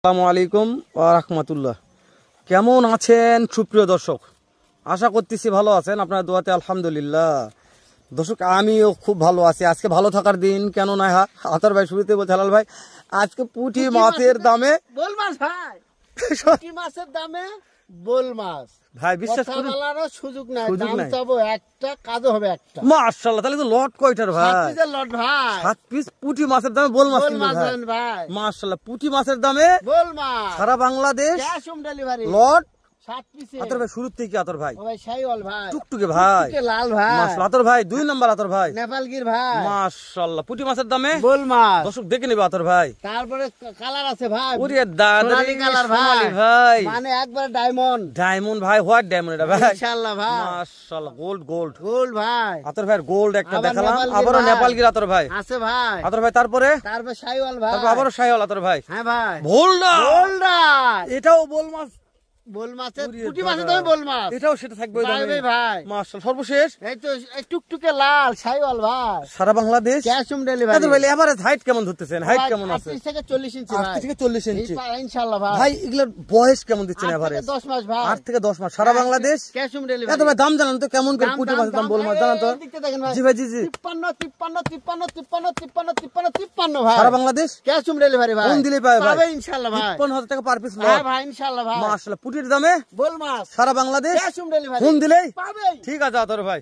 আসসালামু আলাইকুম ওয়া রাহমাতুল্লাহ। কেমন আছেন সুপ্রিয় দর্শক? আশা করতেছি ভালো আছেন, আপনার দোয়াতে আলহামদুলিল্লাহ। দর্শক আমিও খুব ভালো আছি। আজকে ভালো থাকার দিন কেন না? আতর ভাই শুরুতে বলছে হালাল ভাই আজকে পুঁটি মাছের দামে বোল মাছ ভাই, পুঁটি মাছের দামে বোল মাছ ভাই বিশ্বাস করুন সুযোগ নাই, দাম চাবো একটা, কাজও হবে একটা। মাশাআল্লাহ, তাহলে তো লট কয়টার ভাই? 7 পিসের লট ভাই, 7 পিস পুঁটি মাছের দামে বোল মাছ ভাই। মাশাআল্লাহ, পুঁটি মাছের দামে বোল মাছ সারা বাংলাদেশ ক্যাশ অন ডেলিভারি লট 7 পিসে। আতর ভাই শুরু থেকে আতর ভাই ও ভাই শাইওয়াল ভাই, টুকটুকে ভাই, টুকটুকে লাল ভাই, মাশাআল্লাহ আতর ভাই 2 নাম্বার আতর ভাই, নেপালগির ভাই, মাশাআল্লাহ পুঁটি মাছের দামে বোল মাছ। দর্শক দেখে নেবে আতর ভাই। তারপরে কালার আছে ভাই, ওরে দাদা সোনালী কালার সোনালী ভাই, ভাই, মানে একবার ডায়মন্ড ডায়মন্ড ভাই, হোয়াইট ডায়মন্ড এটা ভাই, ইনশাআল্লাহ ভাই, মাশাআল্লাহ গোল্ড গোল্ড গোল্ড ভাই। আতর ভাই গোল্ড একটা আবার দেখালাম, নেপালগির আবারো ভাই। নেপালগির আতর ভাই আছে ভাই, আতর ভাই, তারপরে শাইওয়াল ভাই, তারপর আবারো শাইওয়াল আতর ভাই, হ্যাঁ ভাই, ভোলডা বোলডা। এটাও বোল মাছ, বোল মাছের ওরে পুঁটি দাদা। মাছের দামে বোল মাছ এটাও সেটা থাকবে ওই দামে। ভাই ভাই। মাশাআল্লাহ সর্বশেষ এই তো এই টুকটুকে লাল শাইওয়াল ভাই, সারা বাংলাদেশ ক্যাশ অন ডেলিভারি। আতর ভাই এভারেজ হাইট কেমন ধরতেছেন? হাইট কেমন আছে? 38 থেকে 40 ইঞ্চি 8 ভাই, থেকে 40 ইঞ্চি ইনশাআল্লাহ ভাই। ভাই। এগুলোর বয়স কেমন দিচ্ছেন 8 থেকে এভারেজ? 10 মাস ভাই, 8 থেকে 10 মাস সারা বাংলাদেশ ক্যাশ অন এত ডেলিভারি। ভাই দাম জানান তো কেমন করে পুঁটি মাছের দাম, বোল মাছ জানান তো? দেখেন ভাই, জি ভাই, জি জি 53 53 53 53 53 53 ভাই, সারা বাংলাদেশ ক্যাশ অন ডেলিভারি ভাই। কোন দিলে পাবে ভাই? পাবে ইনশাআল্লাহ ভাই, 53,000 টাকা পার পিস হ্যাঁ লট। ভাই ইনশাআল্লাহ ভাই। মাশাআল্লাহ পুঁটির দামে বোল মাছ সারা Bangladesh cash on delivery phone দিলেই পাবে। ঠিক আছে আতর ভাই।